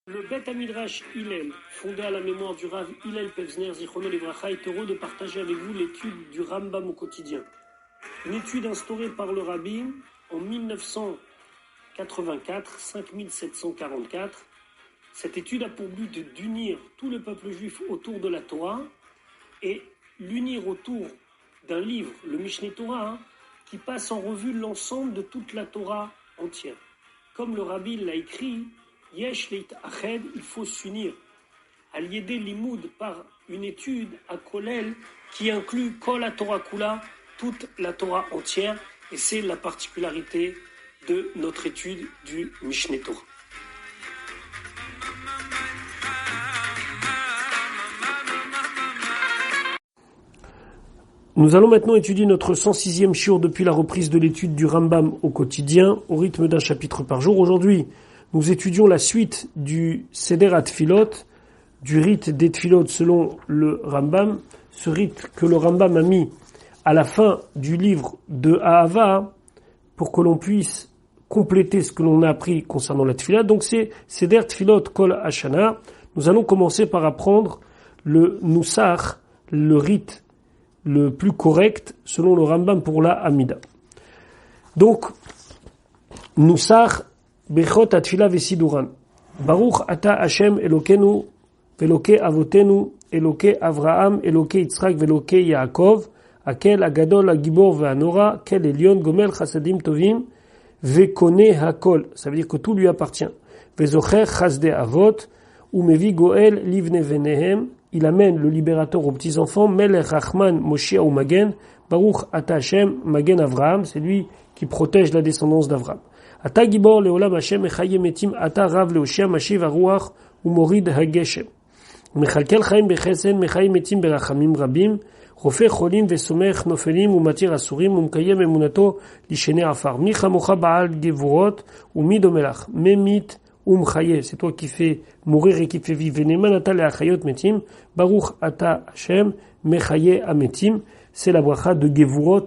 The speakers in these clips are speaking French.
Le Bet Midrash Hillel, fondé à la mémoire du Rav Hillel Pevzner Zichrono Livracha, est heureux de partager avec vous l'étude du Rambam au quotidien. Une étude instaurée par le Rabbi en 1984, 5744. Cette étude a pour but d'unir tout le peuple juif autour de la Torah et l'unir autour d'un livre, le Mishneh Torah, qui passe en revue l'ensemble de toute la Torah entière. Comme le Rabbi l'a écrit, Yesh leit ached, il faut s'unir. Al-Yedé Limoud par une étude à Kolel qui inclut Kol la Torah Kula, toute la Torah entière, et c'est la particularité de notre étude du Mishneh Torah. Nous allons maintenant étudier notre 106e shiur depuis la reprise de l'étude du Rambam au quotidien, au rythme d'un chapitre par jour. Aujourd'hui, nous étudions la suite du Seder HaTfilot, du rite des Tfilot selon le Rambam, ce rite que le Rambam a mis à la fin du livre de Ahava pour que l'on puisse compléter ce que l'on a appris concernant la Tfila. Donc c'est Seder Tfilot Kol Hashana. Nous allons commencer par apprendre le Nusach, le rite le plus correct selon le Rambam pour la Amida. Donc, Nusach Bechot Atfila Vesiduran. Baruch Ata Hashem Elokenu Veloke Avotenu Eloke Avraham Eloke Yitzchak Veloke Yaakov Akel Agadol Agibor Ve'anora Kel Elion Gomel Chasadim Tovim Vekone Hakol. Ça veut dire que tout lui appartient. Vezocher Chasde Avot Umevi Goel Livne Venehem. Il amène le libérateur aux petits-enfants, Melech Rachman Moshe ou Magen, Baruch Ata Hashem Magen Avraham, c'est lui qui protège la descendance d'Avraham. Ata Gibor Leolam Hashem Mechaye Metim Ata Rav Leoshia Mashiv Aruach Umorid Hageshem. Mechalkel Chaim Bechesen Mechaye Metim Berachamim Rabim, Rofe Cholim Vesomech Nofelim Umatir Asurim Umkayem Emunato Lishene Afar. Michamocha Baal Gevurot Umidomelach. Memit Umchaye, c'est toi qui fais mourir et qui fais vivre. Veneman ata leachayot metim, Baruch ata Hashem, mechaye ametim. C'est la bracha de Gevurot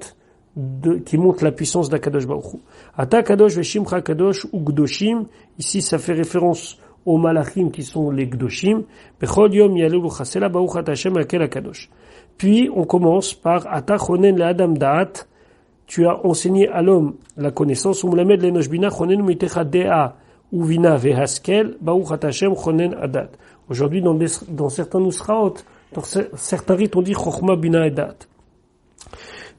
qui montre la puissance d'Akadosh Baruch Hu. Ata Kadosh veshimcha Kadosh u Gdoshim. Ici, ça fait référence aux malachim qui sont les Gdoshim. Bechol yom yalelu chasela Baruch ata Hashem akel Akadosh. Puis, on commence par Ata chonen le Adam da'at. Tu as enseigné à l'homme la connaissance. Umlamed le noshbina chonen mitecha de'a. Uvina vehaskel, Baruch Ata Hashem chonen adat. Aujourd'hui, dans certains nusraot, dans certains rites, on dit chokhma bina adat.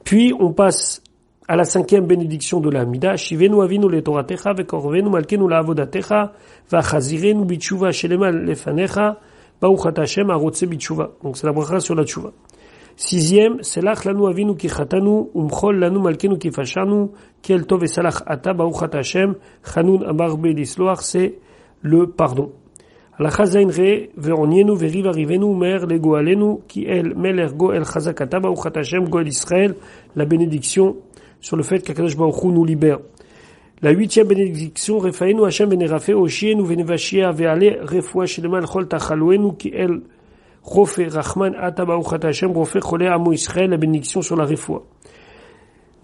Puis, on passe à la 5e bénédiction de la Amida. Shivenu avinu le toratecha, vekorvenu malkenu la avodatecha, vachazirenu bitshuva shelema lefanecha, Baruch Ata Hashem arotse bitshuva. Donc, c'est la bracha sur la tshuva. 6e, selach lanu avinu ki chatanu, umchol lanu malkenu ki fashanu, kel tov et salach ata, Baruch Ata Hashem, chanun amar be'lisloach, c'est le pardon. Alacha zayin re, veronienu, veriv arivenu, mer le goalenu, ki el meler goel chazakata, Baruch Ata Hashem, goel Israël, la bénédiction sur le fait qu'Akadosh Baruch Hu nous libère. La 8e bénédiction, refaenu Hashem venerafe, oshienu venevashia ve'ale, refoua shelema l'chol tachalouenu, ki el Rofe Rachman Ata Baruch Ata Hashem Rofe Chole Amo Israël, la bénédiction sur la refoua.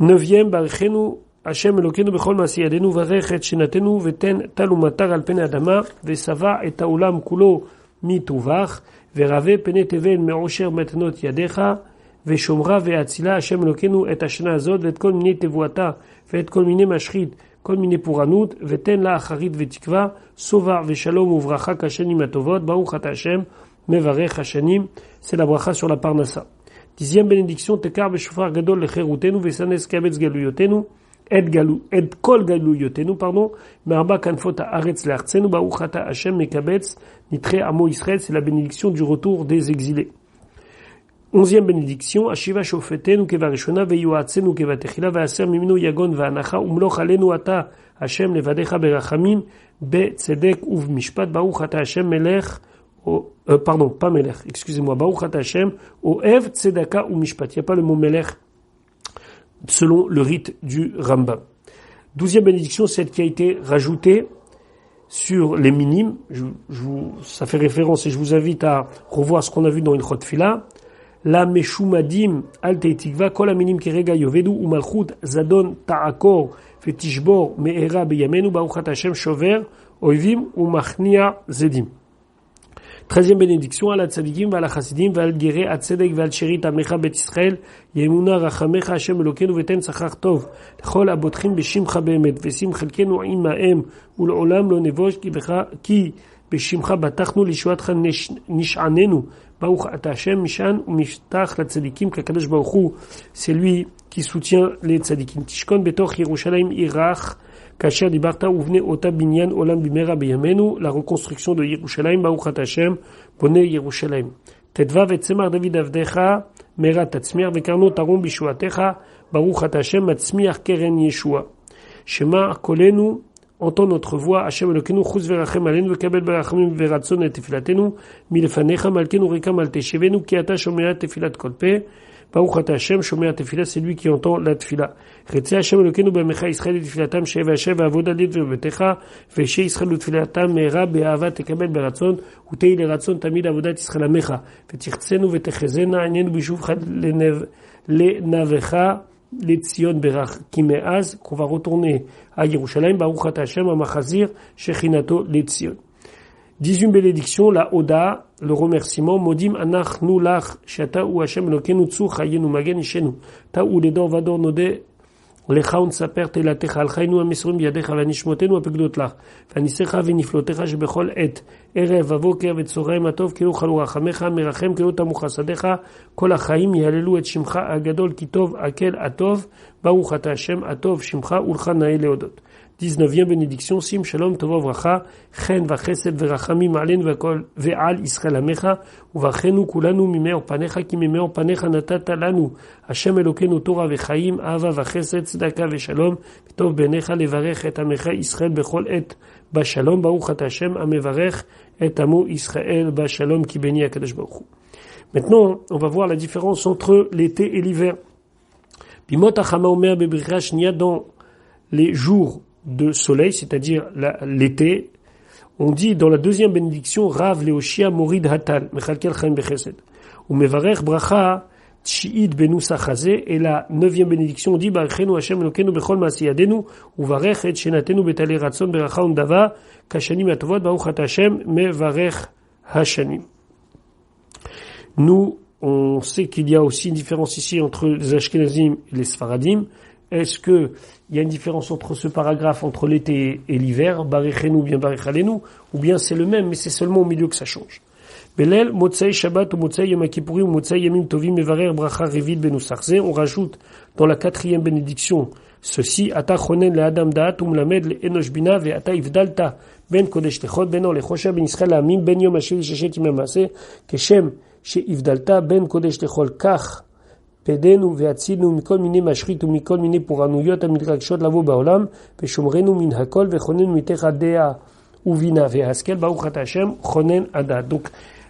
9e, Barichenu Hashem Elokenu Bechol Masiyadenu Varech et Shenatenu Veten Talumatar al Pene Adama Vesava et Taolam Kulo Mituvach Verave Pene Tevel Meosher Metnot Yadecha Veshomra Veatzila Hashem Elokenu et Ashna Azot Vet Kol Mine Tevuata Vet Kol Mine Mashrit Kol Mine Puranut Veten La Acharit Vetikva Sova Veshalom Uvracha Kashenim Atovot Baruch Ata Hashem Mevarech Hashanim, c'est la bracha sur la parnassa. 10e bénédiction, Tekar b'shofar gadol lecherutenu, vesanes kabetz galuyotenu, ed kol galuyotenu, me'arba kanfot haaretz le'artzenu, baruch ata Hashem mekabetz, nitre amo Israël, c'est la bénédiction du retour des exilés. 11e bénédiction, Ashiva shofetenu kevarishona, ve'yuatzenu kevatechila, ve'aser miminu yagon ve'anacha, umloch alenu ata Hashem levadecha berachamim, be'tzedek uv'mishpat, baruch ata Hashem melech, pas Melech, excusez-moi, Baruch Ata Hashem, Oev, Tzedaka ou Mishpat. Il n'y a pas le mot Melech selon le rite du Rambam. 12e bénédiction, celle qui a été rajoutée sur les minimes. Ça fait référence et je vous invite à revoir ce qu'on a vu dans Ilchot Tfila. La Meshumadim, Al Teitikva, Kol Aminim Kerega Yovedu, Umalchut, Zadon, Ta'akor, Fetishbor, Me'era, Beyamenu, Baruch Ata Hashem, Shover, Oivim ou Machnia Zedim. 13e bénédiction, à la tzadikim, à la chassidim, à la gere, à tzedek, à la chérit, à mecha bet Israël, yemuna rachamecha Hashem Elokeinu veten sachar tov, l'chol abotchim b'shimcha be'emet, v'sim chelkenu imahem, ul'olam lo nevosh ki b'shimcha batachnu lishuatcha nish'anenu, baruch ata Hashem mishan ou miftach la tzadikim, k'akadosh baruch hu, c'est lui qui soutient les tzadikim. Tishkon betoch Yerushalayim irach, Kasher dibarta uvne ota binyan olam bimera beyamenu, la reconstruction de Yerushalayim, Baruch Hashem, bonne Yerushalayim. Tetva vetzemar David avdecha, mera tatzmiar vekarno tarum bishuatecha, Baruch Hashem, matzmiar keren Yeshua. Shema kolenu, entend notre voix, Hashem Elokenu, chuz verachem alenu, vekabel berachamim veratzon et tefilatenu, milefanecha malkenu rikam al teshevenu, ki ata shomea tefilat kolpe, Baruch ata Hashem, shomea tefila, c'est lui qui entend la tefila. Retze Hashem Elokeinu b'mecha Israël tefilatam sheva sheva avodalit vebetecha ve'she Israël tefilatam meira be'avat tekabel beratzon utei leratzon tamid avodat Israël amecha ve'tirtzenu ve'techezena ainenu b'shuvcha lenavecha letzion berach kimeaz qu'on va retourner à Yerushalayim Baruch ata Hashem amachazir shechinato letzion. 18 bénédictions, la Oda, le remerciement, Modim anach nu lach, shata ou Hashem Elokeinu tzu chayenu magen ishenu, ta ou les dents vador node, lecha on saper telatecha, al chaynu amesrum biadecha vanishmotenu apegdot lach, vanisecha veniflotecha shebechol et, erev avoker vetzoraim atov keu chalu rachamecha, merachem keu tamu chasadecha, kol achaim yalelu et shimcha agadol kitov akel atov, baruch ata Hashem atov shimcha ulcha nae leodot. 19e bénédiction, Sim Shalom Tova Vracha, Chen Vachesed Verachamim Alen Ve'al Israël Amecha, Uvachenu Kulanu Mimeor Panecha Ki Mimeor Panecha Natata Lanu, Hashem Elokenu Torah Vechaim, Ava Vachesed Tzedaka Veshalom, Tov Benecha Levarech Et Amecha Israël Bechol Et Bashalom, Baruch Ata Hashem Amevarech Et Amo Israël Bashalom Ki Beni Akadosh Baruch Hu. Maintenant, on va voir la différence entre l'été et l'hiver. Bimot Achama Omer Bebricha Shnia, dans les jours de soleil, c'est-à-dire l'été, on dit dans la deuxième bénédiction, Rav Leoshia Morid Hatan, Mechalkel Chaim Bechesed, ou Mevarech Bracha Tshi'id Benus Achazé, et la 9e bénédiction, on dit Barachenu Hashem Elokenu Bechol Masiyadenu, ou Varech Et Shenatenu Betale Ratson Beracha Undava, Kashanim Atovot, Baruch Ata Hashem, Mevarech Hashanim. Nous, on sait qu'il y a aussi une différence ici entre les Ashkenazim et les Sfaradim. Est-ce que il y a une différence entre ce paragraphe, entre l'été et l'hiver, Barechenu ou bien Barechalenu, ou bien c'est le même, mais c'est seulement au milieu que ça change. Belel, Motzei Shabbat ou Motzei Yom Kippuri ou Motzei Yamim Tovim Mevarer Bracha Revid Benusarze, on rajoute dans la 4e bénédiction ceci, Ata Chonen le Adam Da'at ou Mlamed le Enosh Bina ve Ata Ivdalta ben Kodesh Techot benon le Chosha ben Israël Amim ben Yom Hashem Sheshet Imamase Keshem she Ivdalta ben Kodesh Techol Kach Pedenu ve'atzinu mikol mine mashrit ou mikol mine puranuyot amidrakshot lavo ba'olam ve'shomrenu min hakol ve'chonen mitech adea uvina ve'askel baruch ata Hashem chonen ada. Donc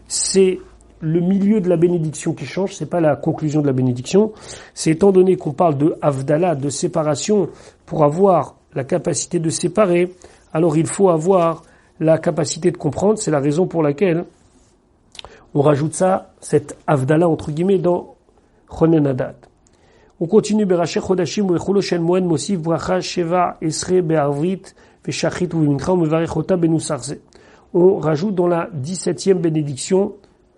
c'est le milieu de la bénédiction qui change, c'est pas la conclusion de la bénédiction. C'est étant donné qu'on parle de avdala, de séparation, pour avoir la capacité de séparer, alors il faut avoir la capacité de comprendre. C'est la raison pour laquelle on rajoute ça, cette avdala entre guillemets, dans Chonen Adat. On continue Beracheh Chodashim Uechulo Shen Moed Mosif Bracha Sheva Esre Be'arvrit Ve'shachit U'Mincha U'Mevarech Ota Benusarze. On rajoute dans la 17e bénédiction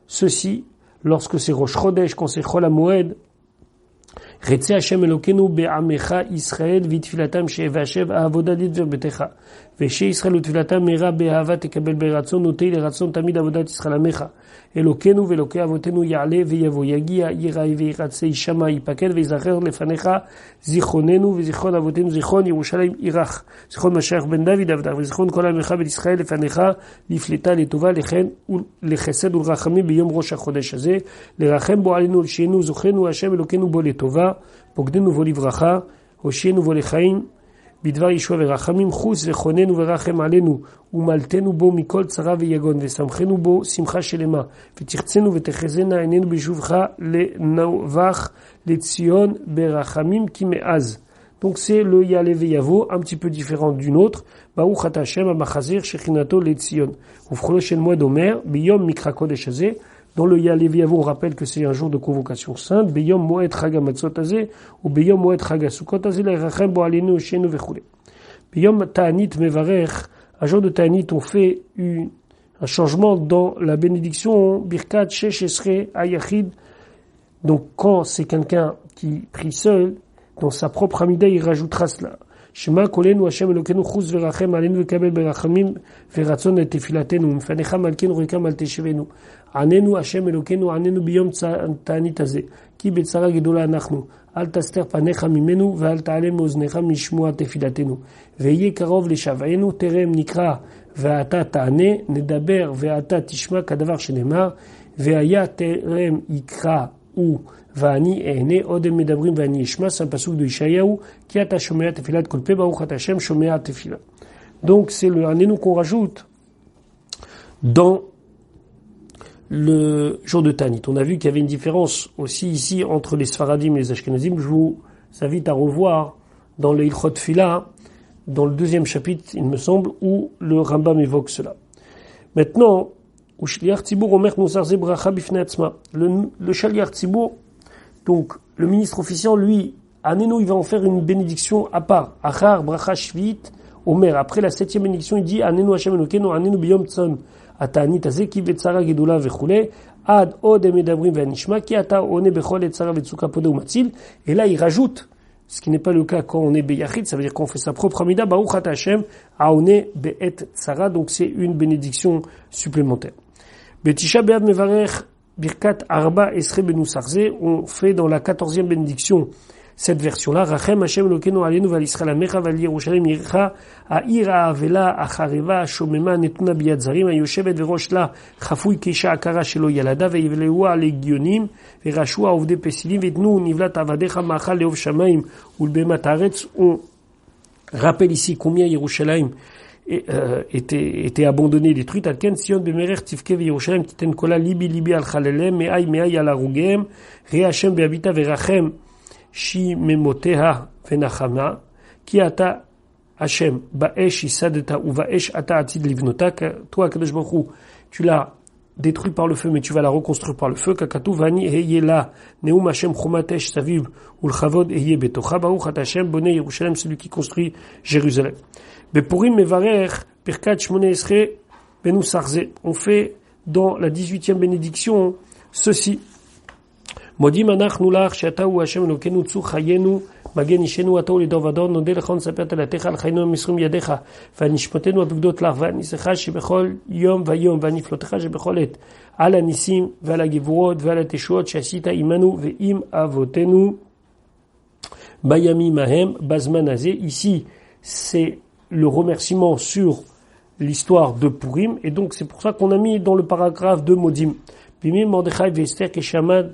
ceci, lorsque c'est Rosh Chodesh, quand c'est Chol HaMoed, Retze Hashem Elokenu Be'amecha Israël Vitfilatam Sheva Sheva Avodalit Verbetecha Ve'she Israël Utfilatam Mera Be'avat Tekabel Be'ratzon Utei Leratzon Tamid Avodat Israël Amecha Elokenu ve'elokei avotenu ya'ale ve'yavo yagia yirai ve'iratzei shama yipakel ve'yizacher lefanecha zichronenu ve'zichron avotenu zichron Yerushalayim irach zichron Mashiach ben David avdar ve'zichron kol ha'mecha ve'Yisrael lefanecha lifleta letova lechen lechesed ulrachamim b'yom rosh hachodesh hazeh lerachem bo alenu l'sheinu zochenu Hashem Elokenu bo letova bogdenu vo livracha hoshienu vo lechaim בדבר ישוע ורחמים חוץ וחוננו ורחם עלינו ומלתנו בו מכל צרה ויגון ושמחנו בו שמחה שלמה ותרצנו ותחזנה עינינו בשובך לנובח לציון ברחמים כי מאז. Donc c'est le Yale Veyavo, un petit peu différent d'une autre. Baruch ata Hashem amachazir shechinato letzion. Ufcholo shel moed omer biyom mikra kodesh hazeh. Dans le Yale Veyavo, on rappelle que c'est un jour de convocation sainte. Beyom moed chag hamatzot hazeh ou beyom moed chag hasukot hazeh le'erachem bo alenu shenu vechule. Beyom ta'anit mevarech un jour de Ta'anit, on fait un changement dans la bénédiction Birkat Shesh Esre Ayachid. Donc quand c'est quelqu'un qui prie seul, dans sa propre amida, il rajoutera cela. Shema kolenu Hashem Elokeinu chuz verachem alenu vekabel berachamim veratzon et tefilatenu mfanecha malkenu rekam al teshevenu anenu Hashem Elokeinu anenu biyom ta'anit hazeh ki betzara gedola anachnu al taster panecha mimenu ve'al ta'alem oznecha mishmua tefilatenu ve'ye karov leshavenu terem nikra ve'ata ta'ane nedaber ve'ata tishma kadavar shenemar ve'aya terem ikra ou Vani ene odem medabrim vani ishma, c'est un pasuk de Ishayahu qui ata shomea tefilat kolpe baruch ata Hashem shomea tefila. Donc c'est le anenu qu'on rajoute dans le jour de Ta'anit. On a vu qu'il y avait une différence aussi ici entre les Sfaradim et les Ashkenazim. Je vous invite à revoir dans le Ilchot Fila, dans le 2e chapitre, il me semble, où le Rambam évoque cela. Maintenant, le Shaliach Tzibur, donc le ministre officiant, lui, Anenu, il va en faire une bénédiction à part. Achar bracha shvit omer. Après la 7e bénédiction, il dit Anenu Hashem Elokeinu, Anenu biyom tzon ata'anit hazeh ki betzara gedula vechule ad od medabrim ve'anishma ki ata one bechol etzara vetzuka pode umatzil. Et là, il rajoute, ce qui n'est pas le cas quand on est beyachid, ça veut dire qu'on fait sa propre amida, baruch ata Hashem aone be'et tzara. Donc c'est une bénédiction supplémentaire. Betisha be'av mevarech Birkat Arba Esre Benusarze, on fait dans la 14e bénédiction cette version-là. Rachem Hashem Elokeinu alenu val Yisrael amecha val Yerushalem yircha ha'ira avela achareva shomema netuna biyad zarim hayoshevet verosh la chafui keisha akara shelo yalada ve'yivleua legionim ve'rashua ovde pesilim ve'tnu nivlat avadecha ma'achal leov shamayim ulbemat haaretz. On rappelle ici combien Yerushalayim était abandonné, détruit. Alken Sion bemerer tivke v'Yerushalem titen kola libi al chalelem me'ay al arugem re Hashem be'abita verachem shi memoteha venachama ki ata Hashem ba'esh isadeta ou ba'esh ata atid livnota. Toi Kadosh Baruch Hu, tu l'as détruit par le feu, mais tu vas la reconstruire par le feu. Kakatu vani heye la neum Hashem chomatesh saviv ulchavod heye betocha baruch ata Hashem bonnet Yerushalem, celui qui construit Jérusalem. Bepurim mevarer Birkat Shmone Esre Benusarze. On fait dans la 18e bénédiction ceci. Modim anachnu lach she'atau Hashem Elokeinu tzu chayenu magen ishenu atau lidor vador nodeh lecha נספר תהילתך על חיינו ומסרים ידיך והנשמותינו הפקדות לך והניסך שבכל יום ויום והנפלותיך שבכל עת על הניסים ועל הגבורות ועל התשועות שעשית עמנו ועם אבותינו בימים ההם בזמן הזה. Ici c'est le remerciement sur l'histoire de Purim, et donc c'est pour ça qu'on a mis dans le paragraphe de Modim. Bimim Mordechai ve'Esther keshamad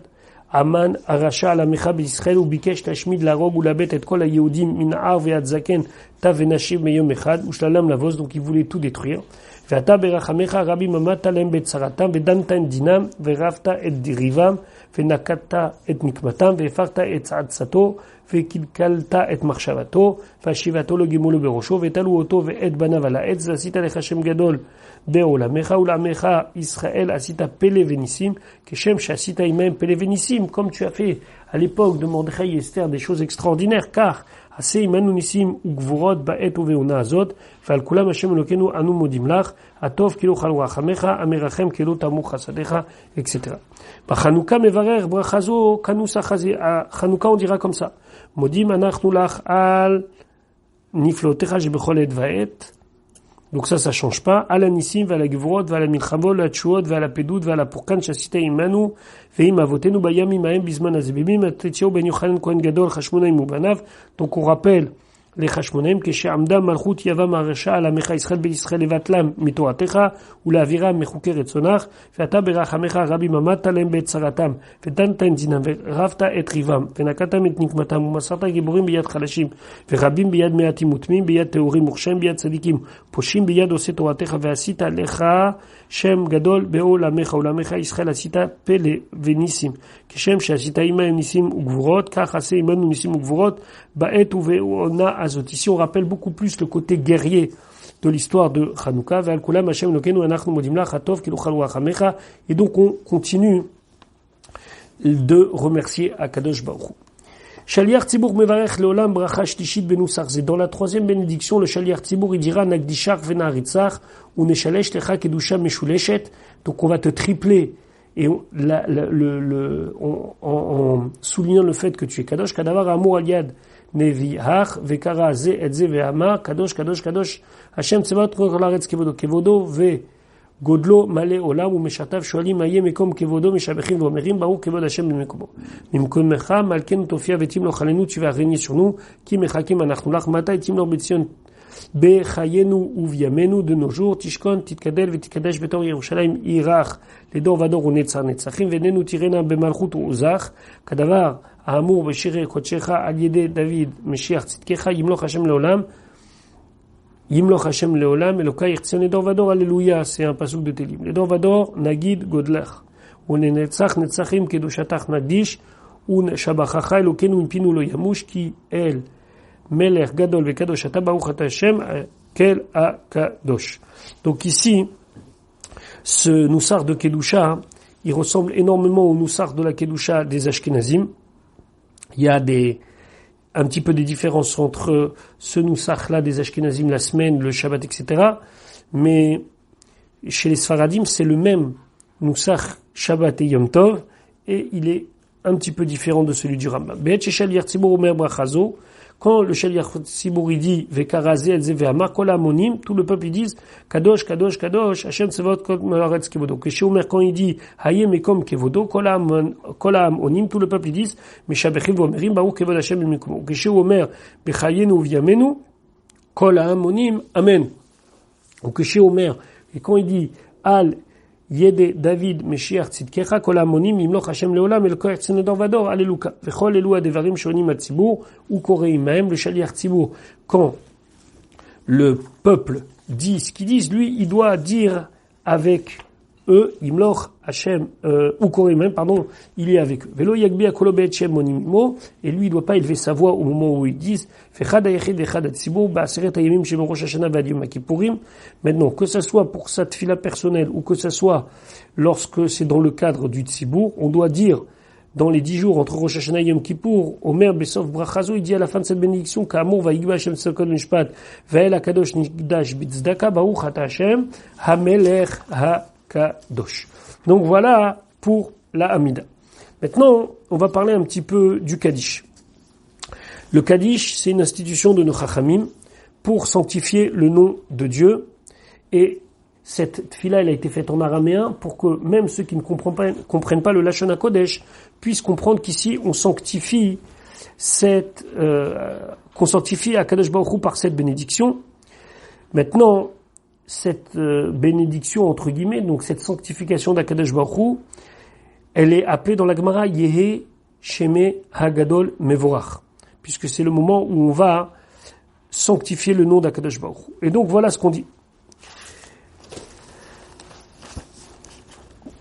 Aman arasha al amecha b'Yisrael ubikesh tashmid larog ulabet et kol hayehudim min har ve'ad zaken tav ve'nashiv meyom echad ushlalam lavos. Donc il voulait tout détruire. Ve'ata berachamecha rabbi mamata lem betzaratam ve'danta et dinam ve'rafta et dirivam ve'nakata et nikmatam ve'farta et tzadsato ve'kilkalta et marshavato ve'ashivato lo gimolo berosho ve'talu oto ve'et banav ala etz v'asita lech Hashem gadol be'olamecha ulamecha Israël asita pele venissim keshem shasita imem pele venissim, comme tu as fait à l'époque de Mordechai et Esther des choses extraordinaires, car assez imanu nissim ugvorot ba'et uveuna azot ve'al kulam Hashem Elokeinu anu modim lach atov kilo chal rachamecha amerachem kilo tamu chasadecha, etc. B'Chanouka mevarer brachazo kanus achazi. À Chanouka on dira comme ça: modim anachnu lach al niflotecha shebechol et va'et. Donc ça change pas. Al anissim ve'al gvorot ve'al milchamot ve'al tshuot ve'al pedut ve'al purkan shasita imanu ve'im avotenu bayamim hahem bizman hazeh bimim atetziahu ben Yochanan kohen gadol chashmonaim ubanav. Donc on rappelle les chashmonaim que she'amda malchut yavam arasha al amecha Israël be'Yisrael levatlam mitoratecha u'le'avira mechuke retzonach ve'ata berachamecha rabbi mamata lem be'tzaratam ve'danta et dinam ve'rafta et rivam ve'nakatam et nikmatam u'masarta giborim biyad chalashim ve'rabim biyad me'atim utmim biyad teorim u'chem biyad tzadikim poshim biyad oseh toratecha ve'asita lecha shem gadol be'olamecha u'lamecha Israël asita pele ve'nissim keshem she'asita imahem nissim u'gvurot kach aseh imanu nissim u'gvurot ba'et u've'ona azot. Ici on rappelle beaucoup plus le côté guerrier de l'histoire de Hanouka. Ve'al kulam Hashem Elokeinu anachnu modim lach atov kilo chal rachamecha. Et donc on continue de remercier Akadosh Baruch Hu. Shaliach Tzibour mevarech leolam bracha shlishit benusach. C'est dans la troisième bénédiction, le Shaliach Tzibour, il dira nagdishach venaritzach ou neshalesh lecha kedusha meshuleshet. Donc on va te tripler. Et en soulignant le fait que tu es kadosh, kadavar amur aliad nevi hach vekara ze et ze ve'amar kadosh kadosh kadosh Hashem tzevat kol haaretz kevodo kevodo ve Godlo malé olam ou meshatav shoalim ayé mekom kevodo meshabechim vomerim baou kevod Hashem mekomo. Mimkomecha malken tofia vetim lo chalenu, tu vas régner sur nous. Ki mechakim anachnu lach matay tim lo betzion bechayenu uviamenu de nos jours. Tishkon titkadel vetikadesh betor Yerushalayim irach ledor vador unetzar netzachim venenu tirena bemalchut uzach kadavar האמור בשיר קודשך על ידי דוד משיח צדקך ימלוך השם לעולם Yimloch Hashem leolam, Elokai Irtzion Edor Vador, Alléluia, c'est un pasuk de Télim. Edor Vador, Nagid Godlach, ou Nenetzach Netzachim Kedushatach Nagdish, ou Shabachacha Elokenu Impinu Lo Yamush, qui El Melech Gadol Vekadoshata Baruch Ata Hashem, Kel Akadosh. Donc ici, ce Noussar de Kedusha, il ressemble énormément au Noussar de la Kedusha des Ashkenazim. Il y a un petit peu des différences entre ce Noussach-là des Ashkenazim, la semaine, le Shabbat, etc. Mais chez les Sfaradim, c'est le même Noussach, Shabbat et Yom Tov, et il est un petit peu différent de celui du Rambam. Quand le Shaliach Tzibour dit Vekarazé el Zevehamar, Kol Amonim, tout le peuple ils disent Kadosh, Kadosh, Kadosh, Hashem Tsevot Kol Haaretz Kevodo. Que chez Omer, quand il dit Hayem Mekom Kevodo, Kol Amonim, tout le peuple ils disent Meshabechim Vomerim, Baruch Kevod Hashem Mekomo. Que chez Omer, Bechayenu Uviamenu, Kol Amonim, Amen. Ou que chez Omer, et quand il dit Al Yede David Meshiach Tzidkecha Kol Amonim Yimloch Hashem Leolam Elokai Irtzion Edor Vador Alléluia Vechol Elu Adevarim Shonim Atzibur ou Koreim Mahem le Shaliach Tzibur. Quand le peuple dit ce qu'ils disent, lui il doit dire avec eux Yimloch Hashem ou Koreim Mahem, pardon, il est avec eux. Velo Yagbi Akolo Be'etchem Monimimo, et lui il doit pas élever sa voix au moment où ils disent Fechad Ayechid Echad Atzibur Ba'aseret Hayamim Shem Rosh Hashanah V'ad Yom Kippourim. Maintenant, que ça soit pour sa tefila personnelle ou que ça soit lorsque c'est dans le cadre du Tzibour, on doit dire dans les 10 jours entre Rosh Hashanah et Yom Kippour, Omer Besov Brachazo, il dit à la fin de cette bénédiction Ka'amur Vayigba Hashem Tzedakot Mishpat Va'el HaKadosh Nikdash Bitzdaka Baruch Ata Hashem HaMelech HaKadosh. Donc voilà pour la Hamida. Maintenant, on va parler un petit peu du Kaddish. Le Kaddish, c'est une institution de nos Chachamim pour sanctifier le nom de Dieu. Et cette tefila, elle a été faite en araméen pour que même ceux qui ne comprennent pas le Lashon HaKodesh puissent comprendre qu'ici, on sanctifie qu'on sanctifie Akadosh Baruch Hu par cette bénédiction. Maintenant, cette bénédiction, entre guillemets, donc cette sanctification d'Akadosh Baruch Hu, elle est appelée dans la Gemara Yehe Sheme Hagadol Mevorach, puisque c'est le moment où on va sanctifier le nom d'Akadosh Baruch Hu. Et donc voilà ce qu'on dit.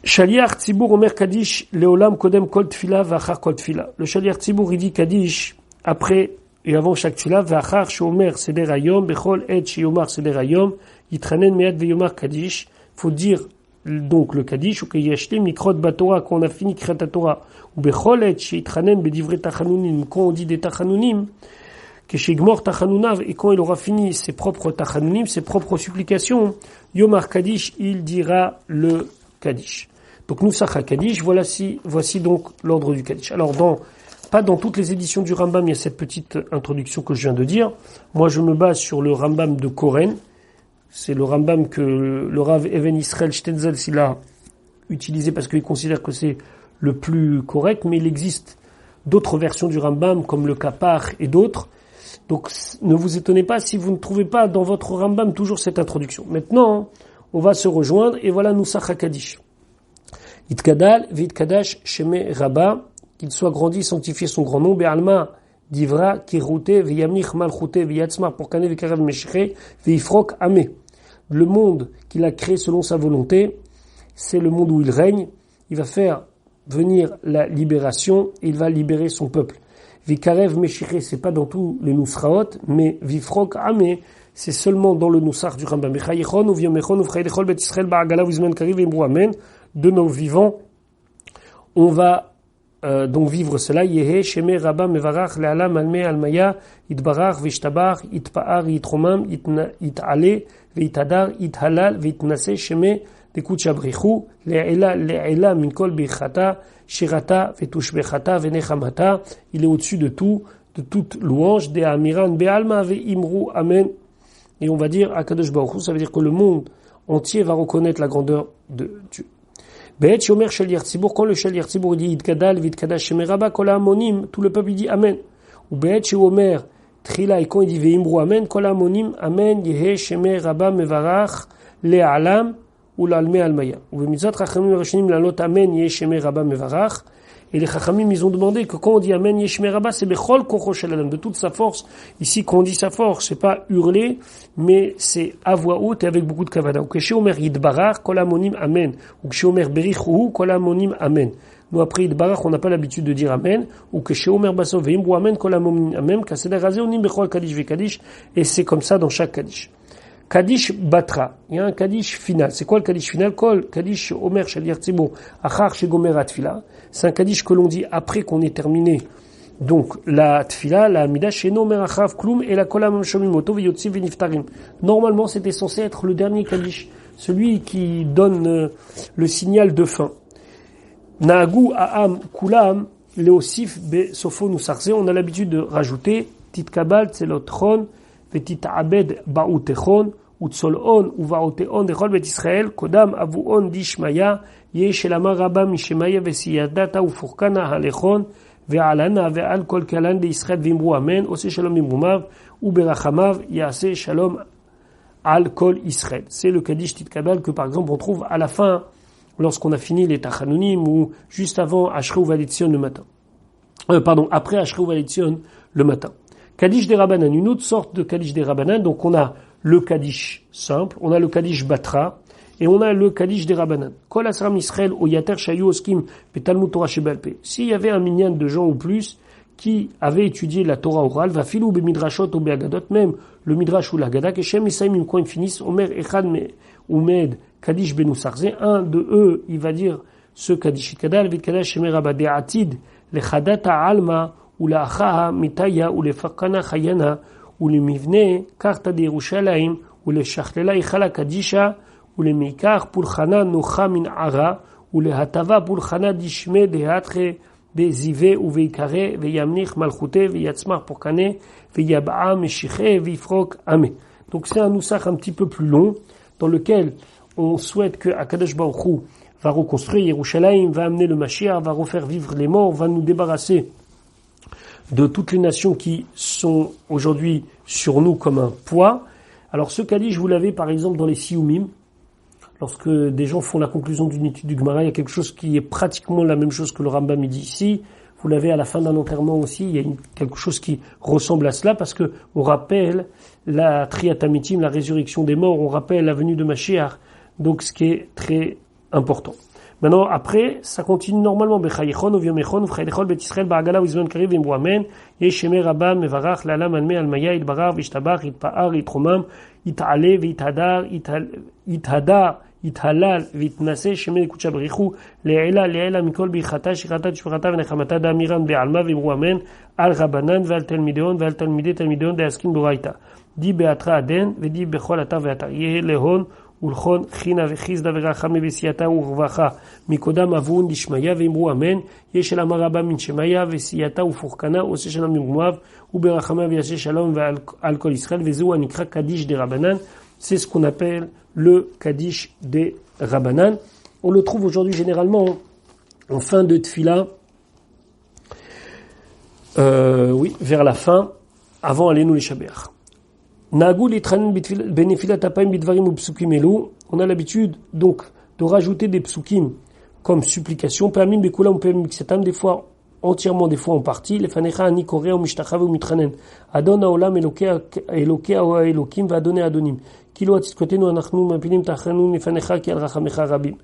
Shaliach Tzibour Omer Kaddish Leolam Kodem Kol Tfila V'achar Kol Tfila. Le Shaliach Tzibour il dit Kaddish après et avant chaque Tfila V'achar Shomer Seder Hayom Bechol Et Sheyomar Seder Hayom Yitranen Me'ad Ve'yomar Kaddish. Faut dire donc le Kaddish ou Kayashlim Mikrot Batora quand on a fini Kriyat Torah ou Bechol Et Sheyitranen Bedivre Tachanunim quand on dit des Tachanunim que Shegmor Tachanunav et quand il aura fini ses propres Tachanunim, ses propres supplications, Yomar Kaddish il dira le Kaddish. Donc Noussach HaKaddish, voici donc l'ordre du Kaddish. Alors pas dans toutes les éditions du Rambam, il y a cette petite introduction que je viens de dire. Moi je me base sur le Rambam de Koren. C'est le Rambam que le Rav Even Israel Stetzel s'il a utilisé parce qu'il considère que c'est le plus correct, mais il existe d'autres versions du Rambam comme le Kapar et d'autres. Donc ne vous étonnez pas si vous ne trouvez pas dans votre Rambam toujours cette introduction. Maintenant, on va se rejoindre et voilà Noussach HaKaddish. Itkadal v'itkadash sheme Rabba, qu'il soit grandi, sanctifié son grand nom, be'alma divra kirute v'yamlich malchute v'yatzmar porkane v'karev meshche v'ifrok amé. Le monde qu'il a créé selon sa volonté, c'est le monde où il règne. Il va faire venir la libération et il va libérer son peuple. V'karev meshche, c'est pas dans tous les Nousraot, mais v'ifrok amé, c'est seulement dans le Noussach du Rambam. Mechayichon ou v'yomechon ou v'chayidechol bet Israël ba'agala v'izman kariv v'imbrou amen. De nos vivants, on va donc vivre cela. Yehe sheme rabba mevarach le'alam alme almaya itbarach v'ishtabach itpa'ar yitromam it'ale v'itadar ithalal v'itnase sheme dekut shabrichu le'ela min kol bichata shirata v'tushbechata v'nechamata. Il est au-dessus de tout, de toute louange. De amiran be'alma ve'imru amen. Et on va dire Akadosh Baruch Hu, ça veut dire que le monde entier va reconnaître la grandeur de Dieu. Be'et shomer shel Yertzibour, quand le shel Yertzibour dit Idkadal v'idkadash shemei Rabba kol ha'amonim, tout le peuple dit Amen. Ou be'et shomer Trila, et quand il dit ve'imru Amen, kol ha'amonim Amen yehe shemei Rabba mevarach le'alam ou l'alme almaya. Ou be'mitzvot chachamim rashonim lalot Amen yehe shemei Rabba mevarach. Et les Chachamim, ils ont demandé que quand on dit Amen Yeshmei Rabba, c'est Bechol Kocho Shel Adam, de toute sa force. Ici, quand on dit sa force, c'est pas hurler, mais c'est à voix haute et avec beaucoup de kavada. Ou Keshe Omer Yidbarach, Kol Amonim Amen. Ou Keshe Omer Berichuhu, Kol Amonim Amen. Nous, après Yidbarach, on n'a pas l'habitude de dire Amen. Ou Keshe Omer Basov Veimbu Amen, Kol Amonim Amen. Kaseder Razé Onim Bechol Kadish Vekadish. Et c'est comme ça dans chaque Kadish. Kadish Batra. Il y a un Kadish final. C'est quoi le Kadish final? Kol Kadish Omer Shel Yertzibour, Achar Shegomer Atfila. C'est un Kadish que l'on dit après qu'on ait terminé. Donc, la Tfila, la Amida, Sheno Merachav Klum et la Kolam Shomimoto Veyotzi Veniftarim. Normalement, c'était censé être le dernier Kadish. Celui qui donne le signal de fin. Naagu Aam Kulam Leosif Be Sofo Nusarze. On a l'habitude de rajouter Titkabal Tzelotron Vetit Abed Bautechon. Utzolon uvaoteon dechol bet Israël kodam avuon dishmaya yeshelama rabba mishemaya vesiyadata ufurkana halechon ve'alana ve'al kol kalan de Israël vimru amen ose shalom vimrumav uberachamav yase shalom al kol Israël. C'est le Kadish Titkabal que par exemple on trouve à la fin lorsqu'on a fini les Tachanunim ou juste avant Ashrei Uvaletzion le matin. Après Ashrei Uvaletzion le matin. Kadish des Rabbanan, une autre sorte de Kadish des Rabbanan, donc on a le Kadish simple, on a le Kadish Batra, et on a le Kadish des Rabbanan. Kol Asram Israël ou Yater Shayu Oskim Betalmud Torah Shebalpe. S'il y avait un minyan de gens ou plus qui avaient étudié la Torah orale, va filou be midrashot ou be agadot, même le midrash ou l'agada, que Shem Isaim quand ils finissent, Omer Echad Umed Kadish Benusarze, un de eux, il va dire ce Kadish Kadal, Vit Kadash Shemei Rabba de Atid, le Chadata Alma, ou la Achaha Mitaya, ou le Fakana Chayana, ou le Mivne, Karta de Yerushalayim, ou le Shachlela Ichala Kadisha, ou le Meikar Pulchana Nocha Min Ara, ou le Hatava Pulchana Dishme de Hatre de Zive ou Veikare, Veyamnich Malchute, Veyatzmar Pourkane, Veyab'a Meshiche, Vifrok Ame. Donc c'est un nusach un petit peu plus long, dans lequel on souhaite que Akadosh Baruch Hu va reconstruire Yerushalayim, va amener le Mashiach, va refaire vivre les morts, va nous débarrasser de toutes les nations qui sont aujourd'hui sur nous comme un poids. Alors ce Kadish, vous l'avez par exemple dans les Siyumim, lorsque des gens font la conclusion d'une étude du Gemara, il y a quelque chose qui est pratiquement la même chose que le Rambam dit ici. Vous l'avez à la fin d'un enterrement aussi, il y a quelque chose qui ressemble à cela, parce que on rappelle la Triatamitim, la résurrection des morts, on rappelle la venue de Mashiach, donc ce qui est très important. Maintenant, après, ça continue normalement. Bechayechon, uviomechon, uvchaylechol, bet Israël, ba'agala, uizman karev, vimbu amen, yeshemei rabba, mevarach, la'alam, alme, almaya, itbarach, vishtabach, itpa'ar, itromam, it'ale, v'ithadar, ithalal, v'itnase, shemei kucha berichu, le'ela, mikol, bichata, shirata, tshperata, v'nechamata, da'amiran, be'alma, vimbu amen, al rabanan, ve'al telmideon, ve'al telmideon, de'askin boraita. Di be'atra aden, ve'di bechol atar ve'atar. Yehe lehon, ולכון חינה וחיסדה ורחמי וסייתה ורווחה מקודם אבון דשמיה ואמרו אמן יש אל אמר רבה מן שמיה וסייתה ופורקנה עושה שלום ממרומיו וברחמיה ויעשה שלום ועל כל ישראל וזהו הנקרא קדיש דה רבנן. C'est ce qu'on appelle le Kadish des Rabbanan. On le trouve aujourd'hui généralement en fin de tfila, vers la fin, avant Aleinu Lishabeach. On a l'habitude donc de rajouter des psukim comme supplication, des fois entièrement, des fois en partie. Les fanecha ani korea ou mishtachav ou mitranen. Adon haolam elokea ou elokim va donner adonim. Kilo atzkotenu anachnu mapilim tachranu nefanecha ki al rachamecha rabim.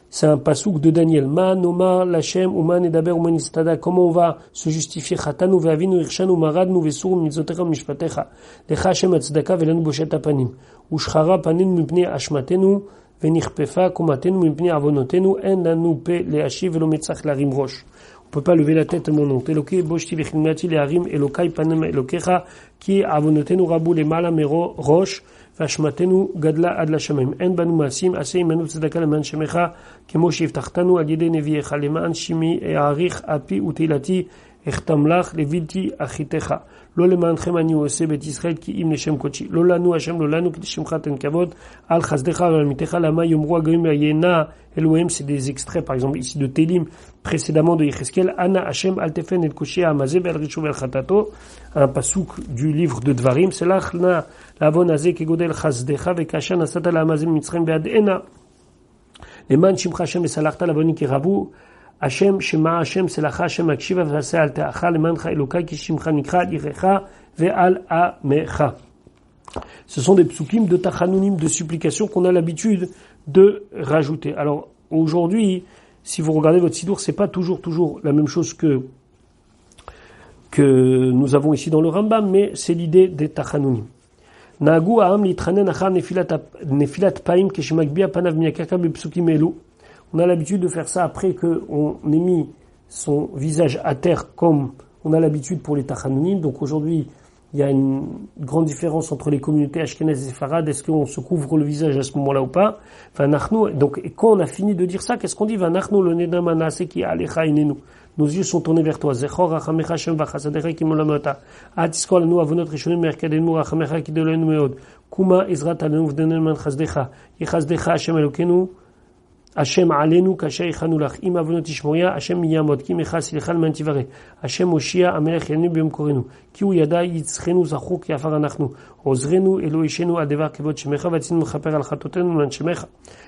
C'est un pasouk de Daniel. Ma nomar lachem uman edaber uman istada. Comment on va se justifier? Chatanu ve'avinu irshanu maradnu ve'suru mitzotecha mishpatecha. Lecha Hashem atzdaka ve'lanu boshet apanim. Ushchara panim mipnei ashmatenu ve'nichpefa komatenu mipnei avonotenu en lanu pe le'ashiv ve'lo metzach larim rosh. peut pas lever la tête à mon nom. Eloké, boshti vechimati le harim, elokai panem elokecha, ki avonotenu rabu le mala mero rosh, vashmatenu gadla ad la shamim. En banu masim, ase imanu tzedaka leman shemecha, kemo shivtachtanu al yede neviecha, leman shimi e'arich api utilati, echtamlach levilti achitecha. לא למענכם אני עושה בית ישראל כי אם לשם קודשי. לא לנו השם, לא לנו כדי שמך תן כבוד על חסדך ועל עמיתך למה יאמרו הגויים ויהנה אלוהים. C'est des extraits par exemple ici de Télim précédemment de Yecheskel. Ana Hashem al tefen el koshia amazé vel rishu vel chatato, un pasouk du livre de Dvarim. Selach na l'avon azé kegodel chasdecha vekasha nasata la amazé mitzrayim ve'ad ena leman shimcha Hashem vesalachta l'avoni kiravu Hashem, Shema Hashem, Selacha Hashem, Akshiva, Vase al Teacha, Lemancha Elokai, Kishimcha Nikra, Irecha, Ve'al Amecha. Ce sont des psukim de tachanunim, de supplication qu'on a l'habitude de rajouter. Alors, aujourd'hui, si vous regardez votre sidour, c'est pas toujours la même chose que nous avons ici dans le Rambam, mais c'est l'idée des tachanunim. Naagu Aham Litranen Achar Nefilat Paim, Keshemakbia Panav Miyakaka, Bepsukim Elu. On a l'habitude de faire ça après qu'on ait mis son visage à terre comme on a l'habitude pour les tachanunim. Donc aujourd'hui, il y a une grande différence entre les communautés ashkénazes et séfarades. Est-ce qu'on se couvre le visage à ce moment-là ou pas? Donc, et quand on a fini de dire ça, qu'est-ce qu'on dit? Nos yeux sont tournés vers toi. Kuma Ezrat Alenu Vdenen Man Chazdecha. Yechazdecha Hashem Elokenu. Hashem alenu kasher ichanu lach im avonot ishmoria Hashem yamod ki mechas ilchal man tivare Hashem oshia amelech yanu b'yom korenu ki hu yada yitzchenu zachu ki afar anachnu ozrenu eloishenu adevar kevod shemecha vatzinu mechaper al chatotenu man shemecha.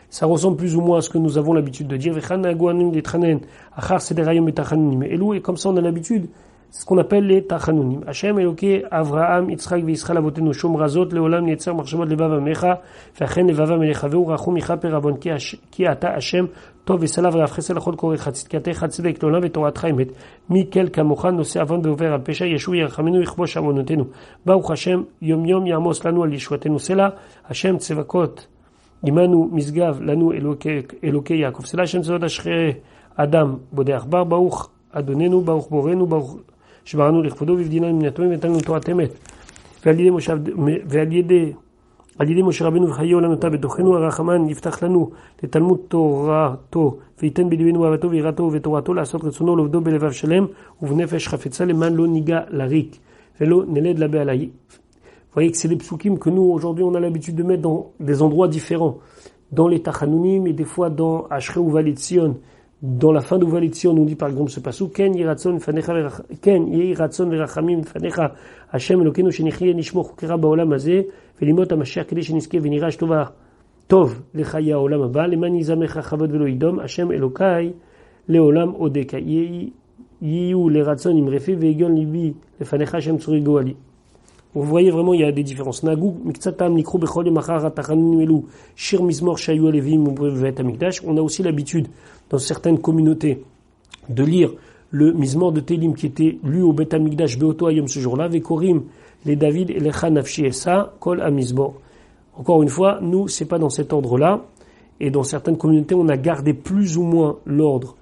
Ça ressemble plus ou moins à ce que nous avons l'habitude de dire v'chan naguanim litranen achar sederayom etachanunim elou, et comme ça on a l'habitude. C'est ce qu'on appelle les tachanunim. Hashem Eloké Avraham Yitzchak v'Yisrael avotenu shom razot leolam yetzer marshemot levav amecha v'achen levavam elecha ve'u rachum yichaper avon ki ata Hashem tov v'salav v'afchesel achol korech tzidkatech tzedek leolam v'toratcha emet mikel kamocha nose avon beover al pesha yeshu yerchamenu yichbosh avonotenu baruch Hashem yom yom yamos lanu al yeshuatenu sela Hashem tzevakot imanu misgav lanu Eloké Yaakov sela Hashem tzevot ashre Adam bodeach bar baruch Adonenu baruch borenu baruch שבראנו לכבודו ובדינה ממנתו ונתנו תורת אמת ועל ידי משה רבנו וחיי עולם נטע בתוכנו הרחמן יפתח לנו לתלמוד תורתו וייתן בליבנו אהבתו ויראתו ותורתו לעשות רצונו לעובדו בלבב שלם ובנפש חפצה למען לא ניגע לריק ולא נלד לבעלי. Vous voyez que c'est des psukim que nous aujourd'hui on a l'habitude de mettre dans des endroits différents, dans les tachanunim et des fois dans Ashrei Uva Tzion. Dans la fin d'Uva Tzion, on dit par exemple ce passage Ken yiratzon verachamim fanecha Hashem Elokeinu shenichye nishmo chukera baolam hazeh velimot hamashiach kedei shenizke venirash tov lechaye haolam haba leman yizamecha chavod velo yidom Hashem Elokai leolam odeka yiyu leratzon imrefi ve'egon libi lefanecha Hashem tzuri goali. Vous voyez vraiment, il y a des différences. Nagou, mikzatam, nikru, bechol, machar, tachanunim, elu, shir, mizmor, shayu, alevim, ve'et amigdash. On a aussi l'habitude, dans certaines communautés, de lire le mizmor de Télim qui était lu au Bet Amigdash Beoto Ayom ce jour-là, Vekorim, les David, et les Nafshi, et ça, kol amizmor. Encore une fois, nous, c'est pas dans cet ordre-là. Et dans certaines communautés, on a gardé plus ou moins l'ordre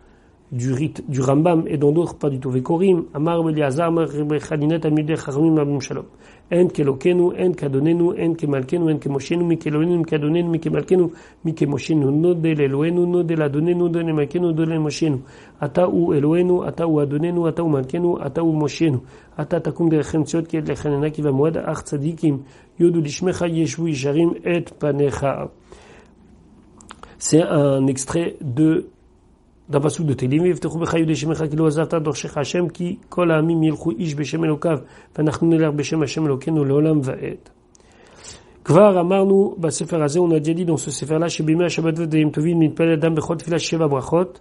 du rite du Rambam, et dans d'autres, pas du tout. Vekorim, Amar, Beliazar, Amar, Chadinet, Amideh, Chachamim, Abum Shalom. En kelokenu, en kadonenu, en kemalkenu, en kemoshenu, mi kelonenu, mi kadonenu, mi kemalkenu, mi kemoshenu, nodel eloenu, nodel adonenu, nodel malkenu, nodel moshenu. Ata u eloenu, ata u adonenu, ata u malkenu, ata u moshenu. Ata takum derechem tziot ki et lechanena ki vamoad ach tzadikim, yodu lishmecha yeshvu yisharim et panecha. C'est un extrait d'un pasuk de Télim, v'techu b'chayu deshemecha ki lo azavta dorshecha Hashem ki kol ha'amim yilchu ish b'shem Elokav v'anachnu neler b'shem Hashem Elokenu le'olam va'ed. Kvar amarnu b'sefer hazeh, on a déjà dit dans ce sefer-là, shebimei ha-shabbat v'dayim tovim mitpalel adam b'chol tefila sheva brachot.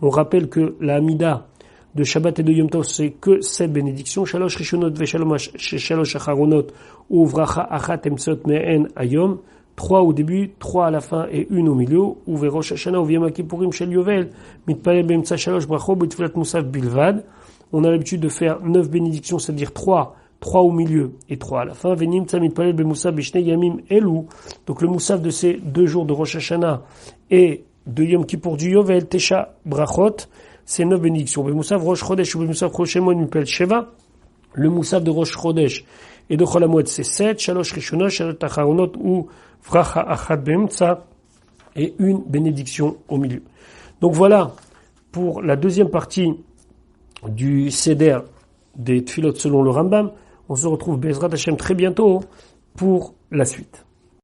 On rappelle que la Hamida de Shabbat et de Yom Tov, c'est que 7 bénédictions, shalosh rishonot v'shalosh acharonot ou vracha achat emtzot me'en ayom. 3 au début, 3 à la fin et 1 au milieu, ou Rosh Hashanah ou Yom Kippourim shel Yovel, mitpalel b'emtza shalosh brachot b'tfilat musaf bilvad. On a l'habitude de faire 9 bénédictions, c'est-à-dire 3 au milieu et 3 à la fin. Venimtza mitpalel b'musaf b'shnei yamim elu. Donc le musaf de ces 2 jours de Rosh Hashanah et de Yom Kippour du Yovel, Tesha brachot, c'est 9 bénédictions. Bemusaf Rosh Chodesh ou Bemusaf Rosh Emon Mipel Sheva. Le Moussaf de Rosh Chodesh et de Chol HaMoed, c'est 7. Shalosh Rishonot, Shalosh Acharonot ou Vracha Achat Be'emtza et une bénédiction au milieu. Donc voilà pour la deuxième partie du Seder des Tfilot selon le Rambam. On se retrouve Bezrat Hashem très bientôt pour la suite.